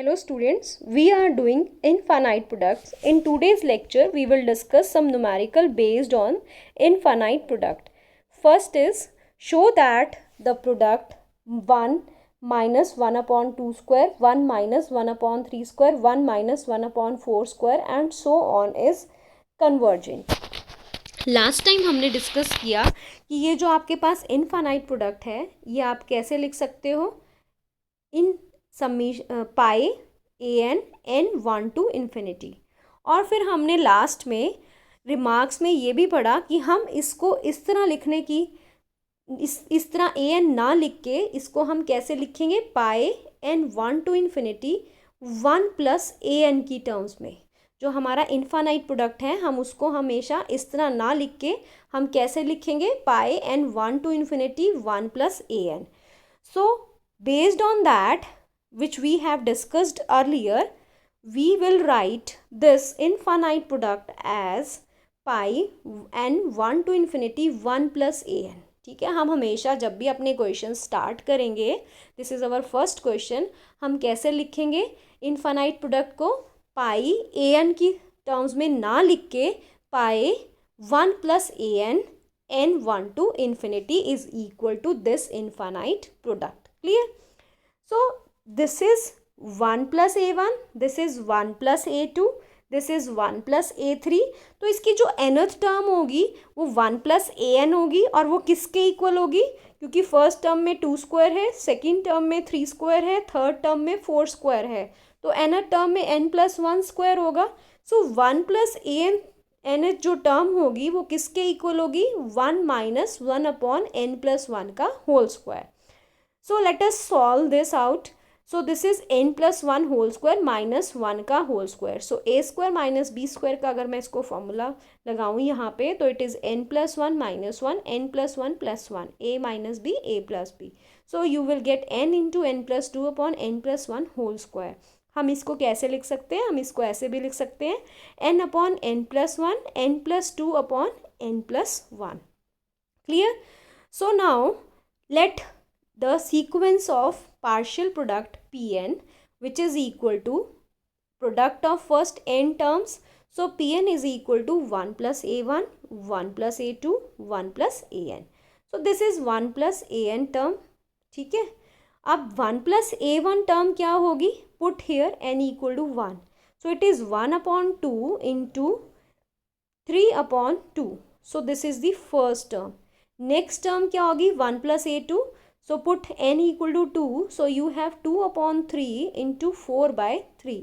Hello students, we are doing infinite products. In today's lecture, we will discuss some numerical based on infinite product. First is show that the product 1 minus 1 upon 2 square, 1 minus 1 upon 3 square, 1 minus 1 upon 4 square and so on is convergent. Last time हमने discuss किया कि ये जो आपके पास infinite product है ये आप कैसे लिख सकते हो इन पाई एन 1 टू इन्फिनिटी। और फिर हमने लास्ट में रिमार्क्स में ये भी पढ़ा कि हम इसको इस तरह लिखने की इस तरह एन ना लिख के इसको हम कैसे लिखेंगे pi n 1 to infinity 1 plus n की टर्म्स में। जो हमारा इनफाइनाइट प्रोडक्ट है हम उसको हमेशा इस तरह ना लिख के हम कैसे लिखेंगे pi n 1 to infinity 1 plus n. So based on that which we have discussed earlier, we will write this infinite product as pi n 1 to infinity 1 plus an। ठीक है, हम हमेशा जब भी अपने क्वेश्चन स्टार्ट करेंगे, this is our first question, हम कैसे लिखेंगे इनफाइनाइट प्रोडक्ट को पाई एन की टर्म्स में ना लिख के पाई 1 plus N n 1 to infinity is equal to this infinite product। Clear? So this is 1 plus a1, this is 1 plus a2, this is 1 plus a3। तो इसकी जो nth टर्म होगी वो 1 plus an होगी और वो किसके इक्वल होगी, क्योंकि फर्स्ट टर्म में 2 स्क्वायर है, सेकेंड टर्म में 3 स्क्वायर है, थर्ड टर्म में 4 स्क्वायर है, तो nth टर्म में n plus 1 स्क्वायर होगा। सो 1 plus an nth जो टर्म होगी वो किसके इक्वल होगी 1 माइनस 1 अपॉन n plus 1 का whole square. So let us solve this out. So this is n plus 1 whole square minus 1 का whole square. So a square minus b square का अगर मैं इसको फॉर्मूला लगाऊँ यहाँ पे तो it is n plus 1 minus 1 n plus 1 plus 1 a minus b a plus b. So you will get n into n plus 2 upon n plus 1 whole square. हम इसको कैसे लिख सकते हैं, हम इसको ऐसे भी लिख सकते हैं n upon n plus 1 n plus 2 upon n plus 1। Clear? So now let the sequence of partial product Pn which is equal to product of first n terms. So Pn is equal to 1 plus a1, 1 plus a2, 1 plus an. So this is 1 plus an term। ठीक है, अब 1 plus a1 term क्या होगी, put here n equal to 1। So it is 1 upon 2 into 3 upon 2। So this is the first term। next term क्या होगी 1 plus a2। So put n equal to 2, so you have 2 upon 3 into 4 by 3।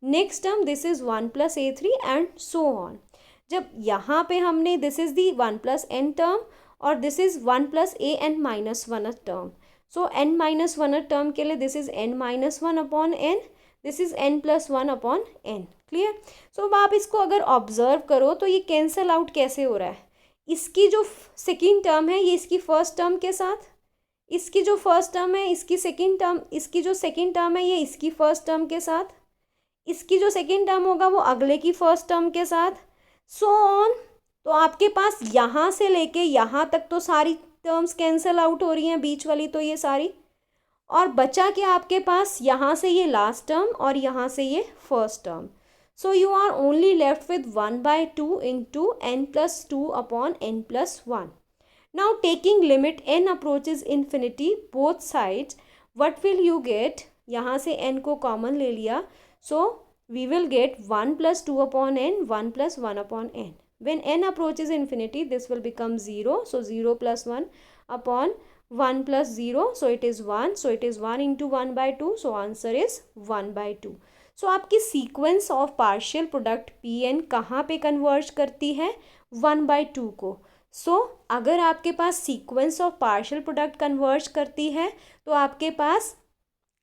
next term this is 1 plus a3 and so on। जब यहाँ पे हमने this is the 1 plus n term और this is 1 plus a n minus 1 term। So n minus 1 term के लिए this is n minus 1 upon n, this is n plus 1 upon n। Clear? So अब आप इसको अगर observe करो तो ये कैंसल आउट कैसे हो रहा है, इसकी जो सेकेंड टर्म है ये इसकी फर्स्ट टर्म के साथ, इसकी जो फर्स्ट टर्म है इसकी सेकेंड टर्म, इसकी जो सेकेंड टर्म है ये इसकी फर्स्ट टर्म के साथ, इसकी जो सेकेंड टर्म होगा वो अगले की फर्स्ट टर्म के साथ, सो ऑन। तो आपके पास यहाँ से लेके यहाँ तक तो सारी टर्म्स कैंसिल आउट हो रही हैं, बीच वाली तो ये सारी, और बचा क्या आपके पास यहाँ से ये लास्ट टर्म और यहाँ से ये first term. So you are only left with 1/2 into n plus 2 upon n plus 1। Now taking limit n approaches infinity both sides, what will you get? यहाँ से n को कॉमन ले लिया, so we will get 1 plus 2 upon n, 1 plus 1 upon n। When n approaches infinity this will become 0, so 0 plus 1 upon 1 plus 0, so it is 1, so it is 1 into 1/2, so answer is 1/2। So आपकी sequence of partial product Pn कहाँ पे converge करती है 1/2 को। So अगर आपके पास sequence of partial product converge करती है तो आपके पास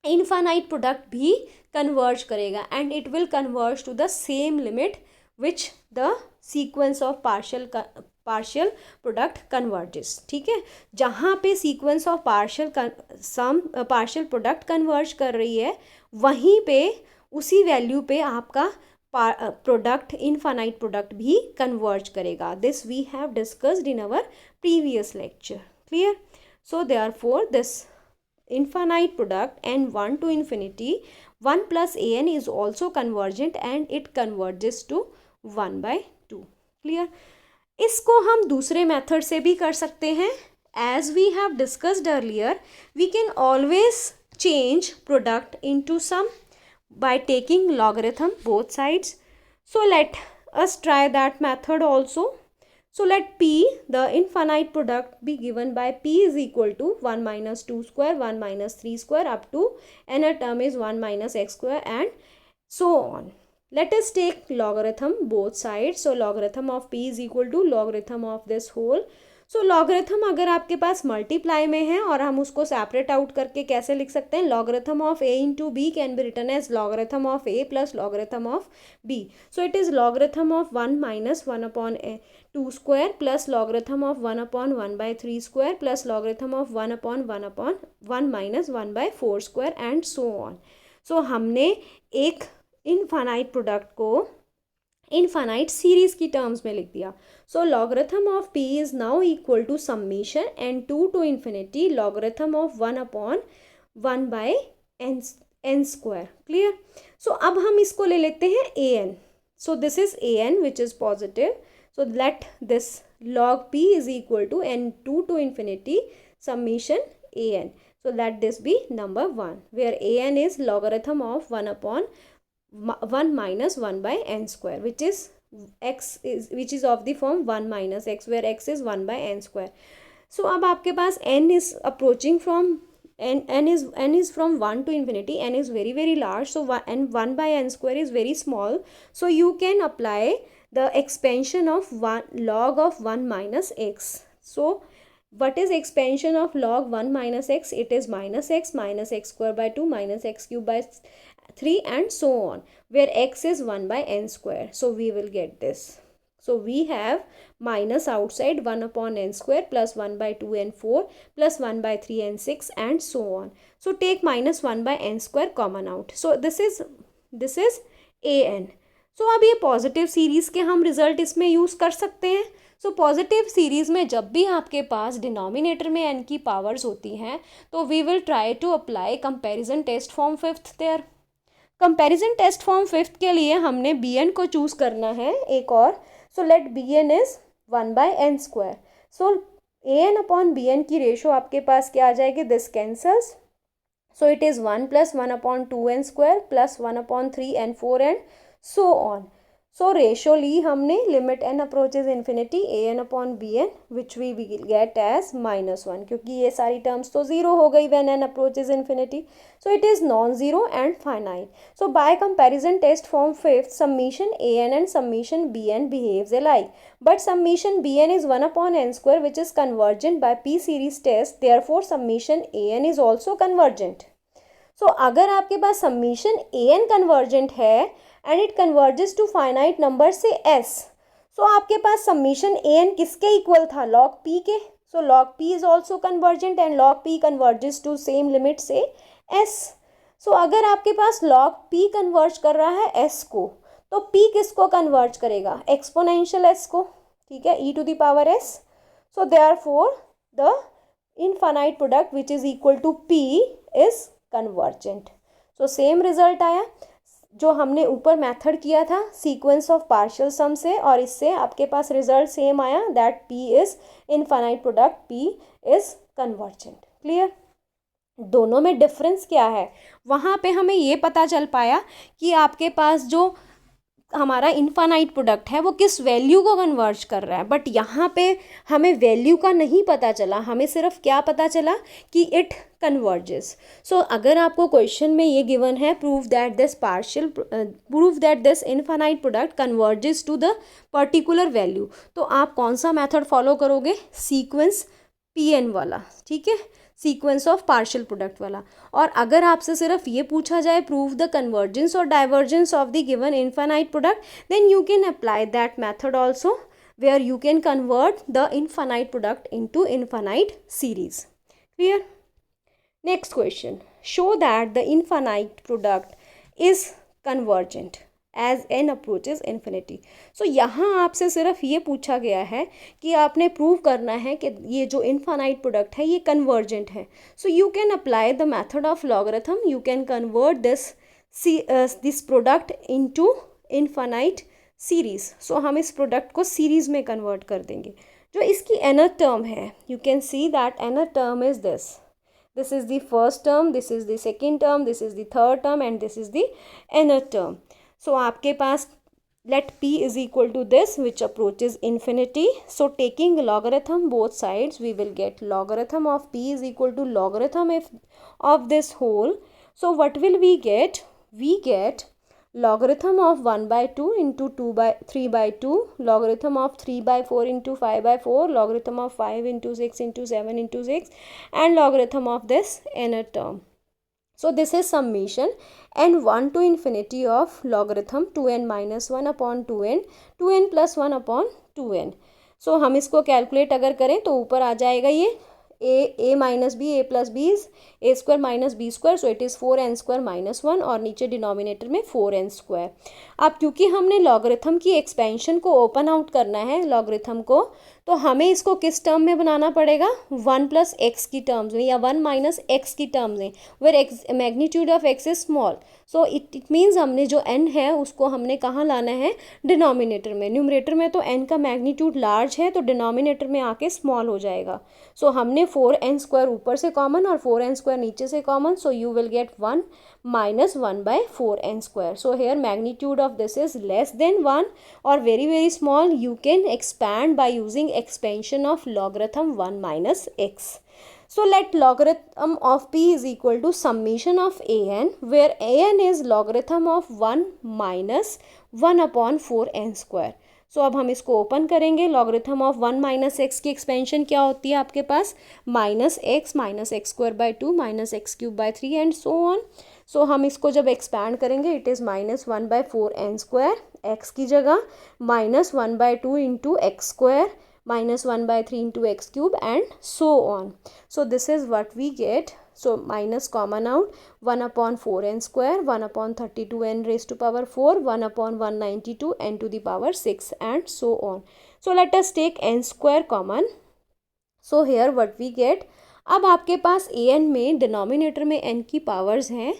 इनफाइनाइट प्रोडक्ट भी कन्वर्ज करेगा and it will converge to the same limit which the sequence of partial product converges. ठीक है, जहाँ पे sequence of partial product converge कर रही है वहीं पे उसी वैल्यू पे आपका प्रोडक्ट इनफाइनाइट प्रोडक्ट भी कन्वर्ज करेगा। This we have discussed in our previous lecture. Clear? So therefore this infinite product n 1 to infinity 1 plus an is also convergent and it converges to 1/2. Clear? इसको हम दूसरे method से भी कर सकते हैं. As we have discussed earlier, we can always change product into sum by taking logarithm both sides. So let us try that method also. So let P, the infinite product, be given by P is equal to 1 minus 2 square, 1 minus 3 square up to nth term is 1 minus x square and so on. Let us take logarithm both sides. So logarithm of P is equal to logarithm of this whole. So logarithm अगर आपके पास multiply में है और हम उसको separate out करके कैसे लिख सकते हैं, logarithm of a into b can be written as logarithm of a plus logarithm of b. So it is logarithm of 1 minus 1 upon 2 square plus logarithm of 1 upon 1/3 square plus logarithm of 1 upon 1 minus 1/4 square and so on. So हमने एक infinite product को infinite series की terms में लिख दिया. So logarithm of p is now equal to summation n two to infinity logarithm of 1 upon 1/n square. Clear? So अब हम इसको ले लेते हैं a n. So this is a n which is positive. So let this log p is equal to n2 to infinity summation an. So let this be number 1 where an is logarithm of 1 upon 1 minus 1/n square which is of the form 1 minus x where x is 1/n square. So अब आपके पास n is approaching from n is from 1 to infinity. N is very very large, so 1/n square is very small. So you can apply the expansion of log of 1 minus x. So what is expansion of log 1 minus x? It is minus x square by 2 minus x cube by 3 and so on, where x is 1/n square. So we will get this. So we have minus outside 1 upon n square plus 1/2 and 4 plus 1/3 and 6 and so on. So take minus 1/n square common out. So this is an. सो अब ये positive series के हम result इसमें use कर सकते हैं. So positive series में जब भी आपके पास डिनोमिनेटर में n की पावर्स होती हैं तो we will try to apply comparison test form fifth there. Comparison test form fifth के लिए हमने बी एन को चूज़ करना है एक और. So let b n is 1/n square. So a n upon b n की रेशो आपके पास क्या आ जाएगी? This cancels. So it is 1 plus 1 upon 2n square plus 1 upon 3 and 4 and so on. So ratio ली हमने limit n approaches infinity an upon bn which we will get as -1 क्योंकि ये सारी terms तो ज़ीरो हो गई when n approaches infinity. So it is non-zero and finite. So by comparison test form fifth, summation an and summation bn behaves alike. But summation bn is 1 upon n square which is convergent by p series test. Therefore summation an is also convergent. So अगर आपके पास summation an convergent है and it converges to finite number से s. So आपके पास summation an किसके equal था? log p के. So log p is also convergent and log p converges to same limit से s. सो अगर आपके पास log p कन्वर्ज कर रहा है s को तो p किसको कन्वर्ज करेगा? एक्सपोनेंशियल s को. ठीक है, e to the power s. So therefore the infinite product which is equal to p is convergent. So same result आया जो हमने ऊपर मेथड किया था सीक्वेंस ऑफ पार्शियल सम से, और इससे आपके पास रिजल्ट सेम आया that p is infinite product p is convergent. Clear? दोनों में डिफरेंस क्या है वहाँ पे हमें ये पता चल पाया कि आपके पास जो हमारा इनफाइनाइट प्रोडक्ट है वो किस वैल्यू को कन्वर्ज कर रहा है. बट यहाँ पे हमें वैल्यू का नहीं पता चला, हमें सिर्फ क्या पता चला कि इट कन्वर्जेस. सो अगर आपको क्वेश्चन में ये गिवन है prove that this infinite product converges to the particular value, तो आप कौन सा मेथड फॉलो करोगे? सीक्वेंस pn वाला. ठीक है, सीक्वेंस ऑफ पार्शियल प्रोडक्ट वाला. और अगर आपसे सिर्फ ये पूछा जाए प्रूव द कन्वर्जेंस और divergence of the given infinite product, then you can apply that method also where you can convert the infinite product into infinite series. Clear? Next question, show that the infinite product is convergent as n approaches infinity. So यहाँ आपसे सिर्फ ये पूछा गया है कि आपने prove करना है कि ये जो इनफाइनाइट प्रोडक्ट है ये कन्वर्जेंट है. So you can apply the method of logarithm. You can convert this this product into infinite series. So हम इस प्रोडक्ट को सीरीज में कन्वर्ट कर देंगे. जो इसकी nth टर्म है, you can see that nth term is this is the first term, this is the second term, this is the third term and this is the nth term. So आपके पास let p is equal to this which approaches infinity. So taking logarithm both sides, we will get logarithm of p is equal to logarithm of this whole. So what will we get? We get logarithm of 1 by 2 into 3 by 2, logarithm of 3 by 4 into 5 by 4, logarithm of 5 into 6 into 7 into 6 and logarithm of this nth term. So this is summation and 1 to infinity of logarithm 2n minus 1 upon 2n, 2n plus 1 upon 2n. So हम इसको calculate अगर करें तो ऊपर आ जाएगा ये a minus b, a plus b is a square minus b square, so it is 4n square minus 1 और नीचे डिनोमिनेटर में 4n स्क्वायर. अब क्योंकि हमने लॉगरिथम की एक्सपेंशन को ओपन आउट करना है लॉगरिथम को, तो हमें इसको किस टर्म में बनाना पड़ेगा? 1 प्लस एक्स की टर्म्स में या 1 माइनस एक्स की टर्म्स में, where x magnitude of x is small. So it means हमने जो n है उसको हमने कहाँ लाना है? डिनोमिनेटर में. न्यूमरेटर में तो n का मैग्नीट्यूड लार्ज है तो डिनोमिनेटर में आके स्मॉल हो जाएगा. सो हमने 4n स्क्वायर ऊपर से कॉमन और 4n स्क्वायर नीचे से common, so you will get 1 minus 1 by 4n square. So here magnitude of this is less than 1 or very small. You can expand by using expansion of logarithm 1 minus x. So let logarithm of p is equal to summation of an, where an is logarithm of 1 minus 1 upon 4n square. So अब हम इसको open करेंगे. Logarithm of 1 minus x की expansion क्या होती है आपके पास? Minus x square by 2 minus x cube by 3 and so on. So हम इसको जब एक्सपैंड करेंगे it is minus 1 by 4n square, x की जगह minus 1 by 2 into x square minus 1 by 3 into x cube and so on. So this is what we get. So minus common out, 1 upon 4n square, 1 upon 32n raised to power 4, 1 upon 192 n to the power 6 and so on. So let us take n square common. So here what we get, अब आपके पास an में denominator में n की powers हैं,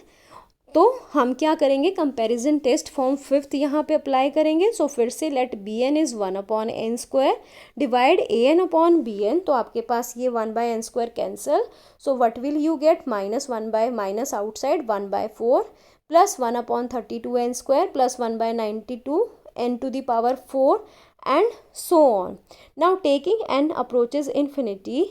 तो हम क्या करेंगे? कंपैरिजन टेस्ट फॉर्म फिफ्थ यहाँ पे अप्लाई करेंगे. सो फिर से let b n is 1 upon n square divide a n upon b n. तो आपके पास ये 1 by n square cancel. So what will you get? Minus 1 by minus outside 1 by 4 plus 1 upon 32 n square plus 1 by 92 n to the power 4 and so on. Now taking n approaches infinity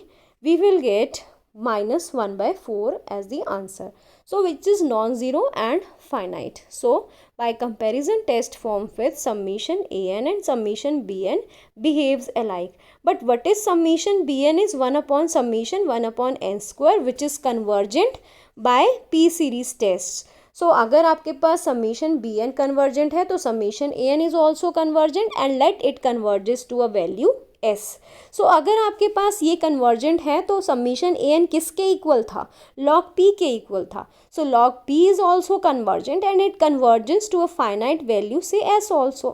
we will get minus 1 by 4 as the answer. So which is non-zero and finite. So by comparison test form with summation an and summation bn behaves alike. But what is summation bn is 1 upon summation 1 upon n square which is convergent by p series tests. So अगर आपके पास summation bn convergent है तो summation an is also convergent and let it converges to a value s. So अगर आपके पास ये convergent है तो समीशन ए एन किसके इक्वल था? लॉग पी के इक्वल था. So log p is also convergent and it convergence to a finite value से s also.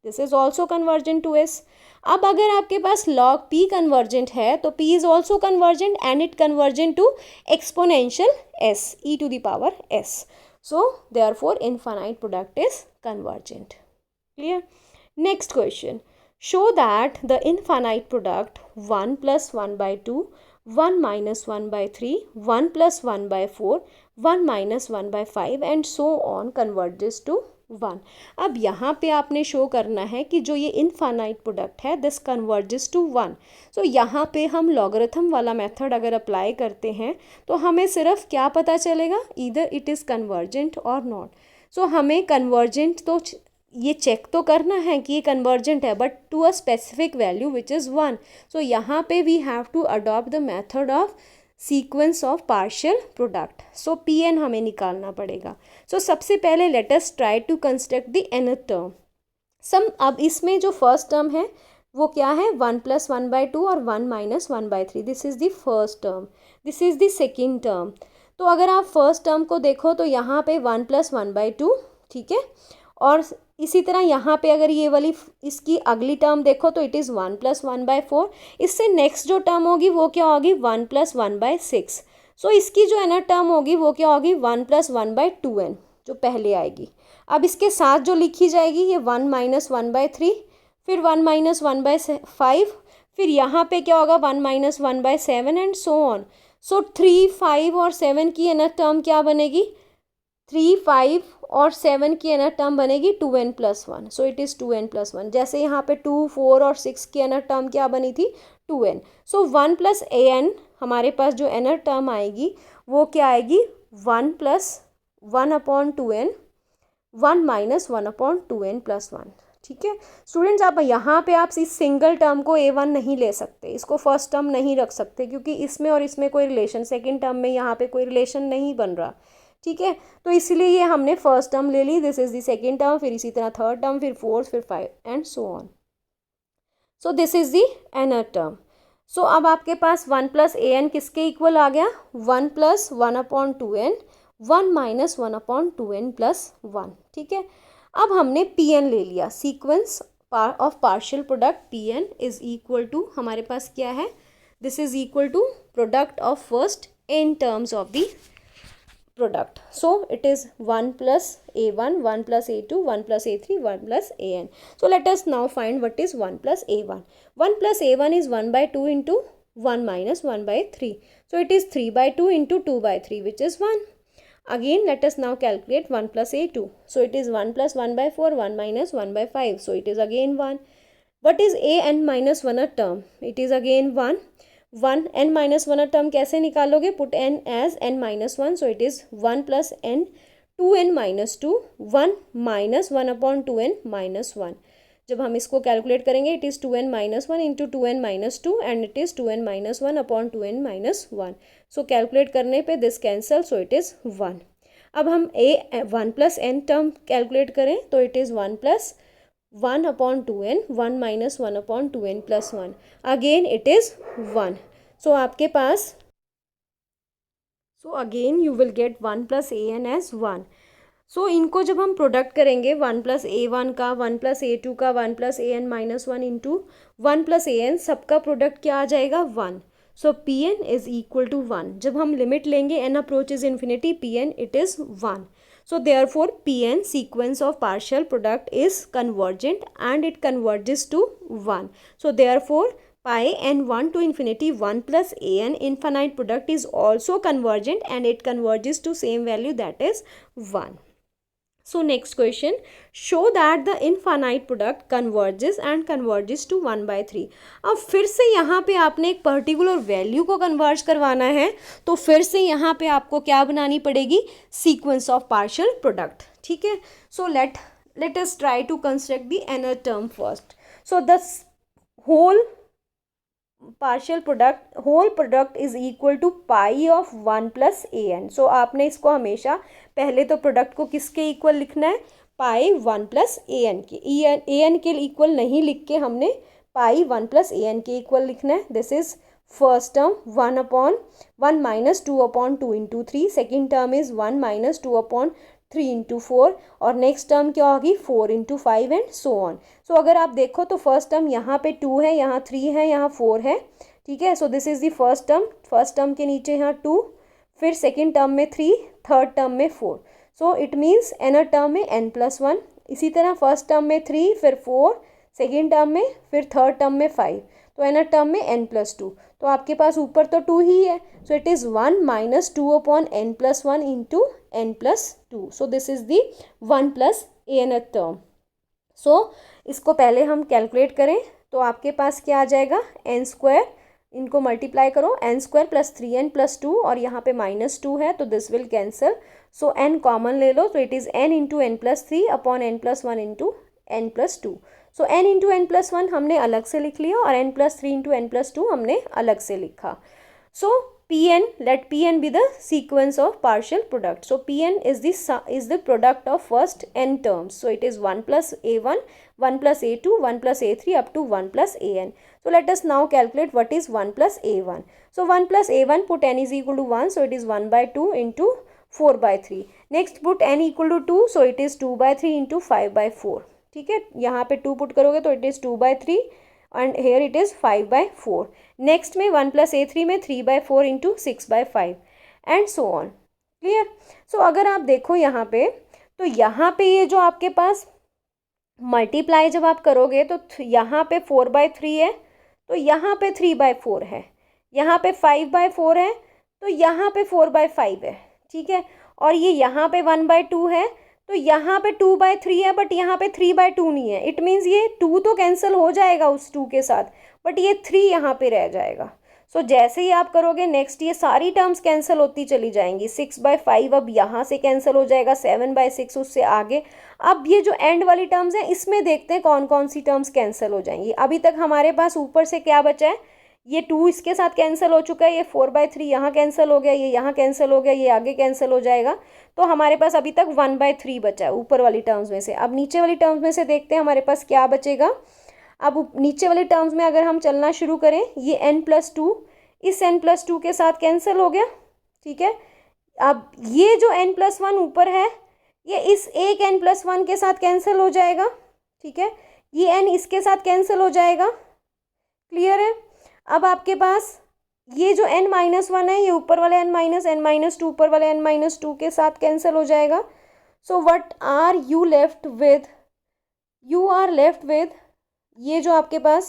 This is also convergent to s. अब अगर आपके पास लॉग पी कन्वर्जेंट है तो p is also convergent and it convergent to exponential s e to the power s. So therefore infinite product is convergent. Clear? Next question. Show that the infinite product 1 plus 1 by 2, 1 minus 1 by 3, 1 plus 1 by 4, 1 minus 1 by 5 and so on converges to 1. अब यहाँ पे आपने show करना है कि जो ये infinite product है दिस कन्वर्जेस टू 1. सो यहाँ पे हम लॉगरिथम वाला मेथड अगर अप्लाई करते हैं तो हमें सिर्फ क्या पता चलेगा? ईदर इट इज़ कन्वर्जेंट और नॉट. सो हमें कन्वर्जेंट तो ये चेक तो करना है कि ये कन्वर्जेंट है but to a specific value which is 1. So यहाँ पे we have to adopt the method of sequence of partial product. So p n हमें निकालना पड़ेगा. सो सबसे पहले let us try to construct the nth term. अब इसमें जो फर्स्ट टर्म है वो क्या है? 1 प्लस 1 बाई 2 और 1 minus 1 by 3. This is the first term. This is the second term. तो अगर आप फर्स्ट टर्म को देखो तो यहाँ पे 1 प्लस 1 बाई 2, ठीक है. और इसी तरह यहाँ पे अगर ये वाली इसकी अगली टर्म देखो तो इट इज़ 1 प्लस 1 बाई 4. इससे नेक्स्ट जो टर्म होगी वो क्या होगी? 1 प्लस 1 बाई 6. सो इसकी जो nth टर्म होगी वो क्या होगी? 1 प्लस 1 बाई 2n. जो पहले आएगी। अब इसके साथ जो लिखी जाएगी ये 1 माइनस 1/3, फिर 1 माइनस 1/5, फिर यहाँ पे क्या होगा 1 माइनस 1/7 एंड सो ऑन। सो 3, 5 और 7 की nth टर्म क्या बनेगी, 3, 5 और 7 की nth टर्म बनेगी 2n + 1। So it is 2n + 1। जैसे यहाँ पे 2, 4 और 6 की nth टर्म क्या बनी थी 2n। सो 1 + an हमारे पास जो nth टर्म आएगी वो क्या आएगी 1 + 1/2n, 1 माइनस 1/2n + 1। ठीक है स्टूडेंट्स, आप यहाँ पे आप इस सिंगल टर्म को a1 नहीं ले सकते, इसको फर्स्ट टर्म नहीं रख सकते क्योंकि इसमें और इसमें कोई रिलेशन, सेकंड टर्म में यहाँ पे कोई रिलेशन नहीं बन रहा। ठीक है, तो इसलिए ये हमने फर्स्ट टर्म ले ली, this is the second term, फिर इसी तरह थर्ड टर्म, फिर फोर्थ, फिर 5 and so on. So this is the nth term. सो अब आपके पास 1 + an किसके इक्वल आ गया 1 + 1/2n, 1 माइनस 1/2n + 1। ठीक है, अब हमने Pn ले लिया, sequence of partial product Pn is equal to हमारे पास क्या है, this is equal to product of first n terms of the product. So it is 1 + a1, 1 + a2, 1 + a3, 1 + an. So let us now find what is 1 + a1. 1 + a1 is 1/2 into 1 minus 1/3. So it is 3/2 into 2/3 which is 1. Again let us now calculate 1 + a2. So it is 1 + 1/4, 1 minus 1/5. So it is again 1. What is an minus 1 term? It is again 1. 1 n minus 1 term कैसे निकालोगे, put n as n minus 1, so it is 1 + n 2n minus 2, 1 minus 1/2n minus 1। जब हम इसको calculate करेंगे it is 2n minus 1 into 2n minus 2 and it is 2n minus 1/2n minus 1। So calculate करने पे this cancel, so it is 1। अब हम 1 + n term calculate करें तो it is 1 + 1/2n, 1 minus 1/2n + 1, again it is 1। So आपके पास, so again you will get 1 + an as 1। So इनको जब हम प्रोडक्ट करेंगे 1 + a1 का, 1 + a2 का, 1 + an minus 1 इंटू 1 + an, सबका प्रोडक्ट क्या आ जाएगा 1। सो Pn इज इक्वल टू 1। जब हम लिमिट लेंगे n approaches infinity, Pn it is 1। So therefore Pn sequence of partial product is convergent and it converges to 1. So therefore pi n1 to infinity 1 + an infinite product is also convergent and it converges to same value, that is 1. So next question, show that the infinite product converges and converges to 1/3। अब फिर से यहाँ पे आपने एक particular value को converge करवाना है, तो फिर से यहाँ पे आपको क्या बनानी पड़ेगी, सीक्वेंस ऑफ पार्शियल प्रोडक्ट। ठीक है, so let us try to construct the nth term first. So the whole partial product, whole product is equal to pi of 1 + an। So आपने इसको हमेशा पहले तो प्रोडक्ट को किसके इक्वल लिखना है, पाई 1 + an के, an के इक्वल नहीं लिख के हमने पाई 1 + an के इक्वल लिखना है। This is first term 1/1 minus 2/2 into 3, second term is 1 minus 2/3 into 4 और नेक्स्ट टर्म क्या होगी 4 into 5 एंड सो ऑन। सो अगर आप देखो तो फर्स्ट टर्म यहाँ पे 2 है, यहाँ 3 है, यहाँ 4 है। ठीक है, सो this is the first term, first term के नीचे यहाँ 2, फिर सेकेंड टर्म में 3, थर्ड टर्म में 4। सो इट मीन्स nth टर्म में n + 1, इसी तरह फर्स्ट टर्म में 3, फिर 4, सेकेंड टर्म में, फिर थर्ड टर्म में 5, तो nth टर्म में n + 2। तो आपके पास ऊपर तो 2 ही है, so it is 1 minus 2/n + 1 into n + 2। So this is the 1 + anth term. So इसको पहले हम कैलकुलेट करें तो आपके पास क्या आ जाएगा, n², इनको मल्टीप्लाई करो, n² + 3n + 2 और यहाँ पे -2 है तो this will cancel. So n common ले लो, तो it is n into n + 3/n + 1 into n + 2। So n into n + 1 हमने अलग से लिख लिया और n + 3 into n + 2 हमने अलग से लिखा। सो Pn, let Pn be the sequence of partial product. So Pn is the product of first n terms. So it is 1 + a1, 1 + a2, 1 + a3 up to 1 + an. So let us now calculate what is 1 + a1. So 1 + a1, put n is equal to 1, so it is 1/2 into 4/3. Next put n equal to 2, so it is 2/3 into 5/4. ठीक है, यहाँ पे 2 put करोगे तो it is 2/3 and here it is 5/4। Next में 1 + a3 में 3/4 into 6/5 and so on. Clear. So अगर आप देखो यहाँ पे तो यहाँ पे ये जो आपके पास मल्टीप्लाई जब आप करोगे तो यहाँ पे 4/3 है, तो यहाँ पे 3/4 है, यहाँ पे 5/4 है, तो यहाँ पे 4/5 है, ठीक है। और ये यहाँ पे 1/2 है, तो यहाँ पे 2/3 है, बट यहाँ पे 3/2 नहीं है। इट मीन्स ये 2 तो कैंसिल हो जाएगा उस 2 के साथ, बट ये 3 यहाँ पे रह जाएगा। सो जैसे ही आप करोगे नेक्स्ट, ये सारी टर्म्स कैंसिल होती चली जाएंगी। 6/5 अब यहाँ से कैंसिल हो जाएगा, 7/6 उससे आगे। अब ये जो एंड वाली टर्म्स हैं इसमें देखते हैं कौन कौन सी टर्म्स कैंसिल हो जाएंगी। अभी तक हमारे पास ऊपर से क्या बचा है, ये 2 इसके साथ कैंसिल हो चुका है, ये 4/3 यहाँ कैंसिल हो गया, ये यहाँ कैंसिल हो गया, ये आगे कैंसिल हो जाएगा। तो हमारे पास अभी तक 1/3 बचा है ऊपर वाली टर्म्स में से। अब नीचे वाली टर्म्स में से देखते हैं हमारे पास क्या बचेगा। अब नीचे वाले टर्म्स में अगर हम चलना शुरू करें, ये n+2 इस n+2 के साथ कैंसिल हो गया, ठीक है। अब ये जो n+1 ऊपर है, ये इस एक n+1 के साथ कैंसिल हो जाएगा, ठीक है। ये n इसके साथ कैंसिल हो जाएगा, क्लियर है। अब आपके पास ये जो n-1 है, ये ऊपर वाले n-2 ऊपर वाले n-2 के साथ कैंसिल हो जाएगा। So what are you left with, you are left with ये जो आपके पास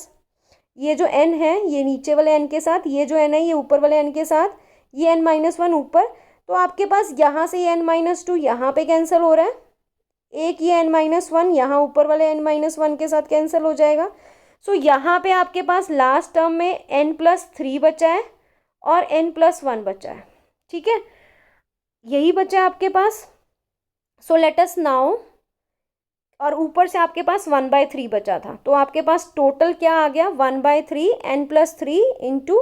ये जो n है, ये नीचे वाले n के साथ, ये जो n है ये ऊपर वाले n के साथ, ये n-1 ऊपर। तो आपके पास यहाँ से ये n-2 यहाँ पे कैंसिल हो रहा है, एक ये n-1 यहाँ ऊपर वाले n-1 के साथ कैंसिल हो जाएगा। सो यहाँ पे आपके पास लास्ट टर्म में n+3 बचा है और n+1 बचा है, ठीक है। यही बचा है आपके पास। सो लेट अस नाउ, और ऊपर से आपके पास 1/3 बचा था, तो आपके पास टोटल क्या आ गया, 1/3 n+3 इंटू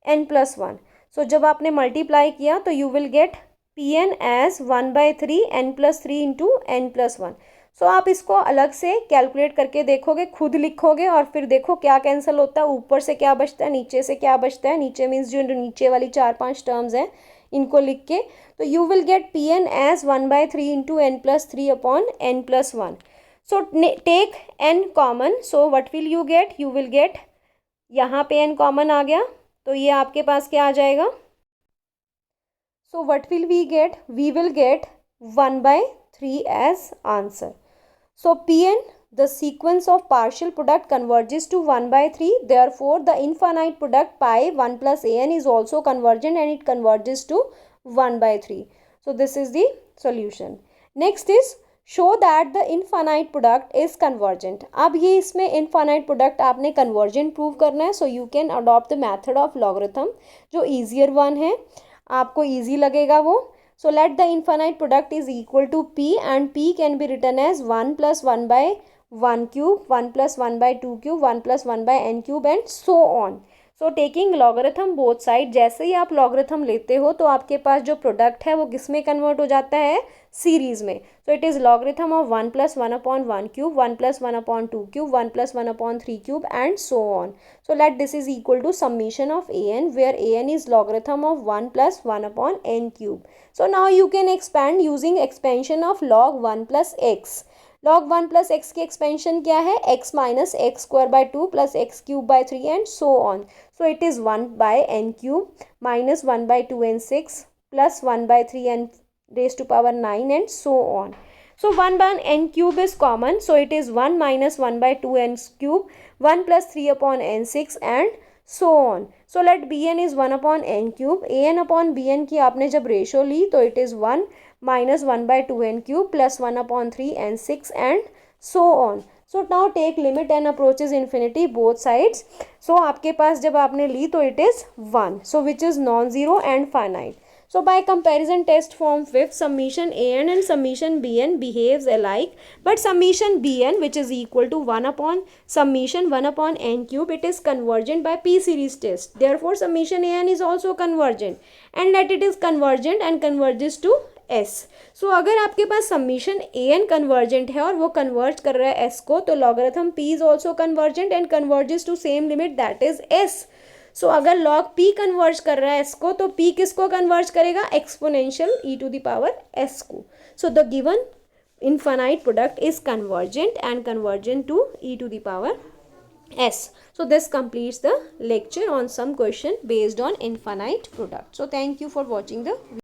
n+1। सो जब आपने मल्टीप्लाई किया तो you will get Pn as 1/3 n+3 into n+1। So आप इसको अलग से कैलकुलेट करके देखोगे, खुद लिखोगे और फिर देखो क्या कैंसिल होता है, ऊपर से क्या बचता है, नीचे से क्या बचता है। नीचे मीन्स जो नीचे वाली 4-5 टर्म्स हैं इनको लिख के, तो you will get Pn as 1/3 into n+3 upon n+1। So take n common, so what will you get, you will get, यहाँ पे n common आ गया तो ये आपके पास क्या आ जाएगा। So what will we get, we will get 1/3 as answer. So Pn, the sequence of partial product converges to 1/3, therefore the infinite product pi 1 plus an is also convergent and it converges to 1/3. So this is the solution. Next is show that the infinite product is convergent. अब ये इसमें infinite product आपने convergent prove करना है। So you can adopt the method of logarithm, जो easier one है, आपको easy लगेगा वो। So let the infinite product is equal to p and p can be written as 1 + 1/1 cube, 1 + 1/2 cube, 1 + 1/n cube and so on. So taking logarithm both side, जैसे ही आप logarithm लेते हो तो आपके पास जो प्रोडक्ट है वो किस में कन्वर्ट हो जाता है, सीरीज में। So it is logarithm of 1 + 1/1 cube, 1 + 1/2 cube, 1 + 1/3 cube and so on. So let this is equal to summation of an where an is logarithm of 1 + 1/n क्यूब। So now you can expand using expansion of log 1 + x. log 1 + x की expansion क्या है, x - x² + x³ 3 and so on. So it is 1/n³ minus 1/2n6 plus 1/3n raised to power 9 and so on. So 1/n³ is common. So it is 1 minus 1/2n³, 1 plus 3/n6 and so on. So let bn is 1/n³. an upon bn की आपने जब ratio ली तो it is 1 minus 1/2n³ plus 1/3n6 and so on. So now take limit n approaches infinity both sides. So आपके पास जब आपने ली तो it is 1. So which is non-zero and finite. So by comparison test form fifth, summation an and summation bn behaves alike, but summation bn, which is equal to 1 upon summation 1/n³, it is convergent by p series test. Therefore summation an is also convergent, and let it is convergent and converges to s. So अगर आपके पास summation an convergent है और वो converge कर रहा है s को, तो logarithm p is also convergent and converges to same limit, that is s. So अगर log p कन्वर्ज कर रहा है s को, तो p किसको कन्वर्ज करेगा, एक्सपोनेंशियल e⁻s को. So the given infinite product is convergent and convergent to e⁻s. So this completes the lecture on some question based on infinite product. So thank you for watching the video.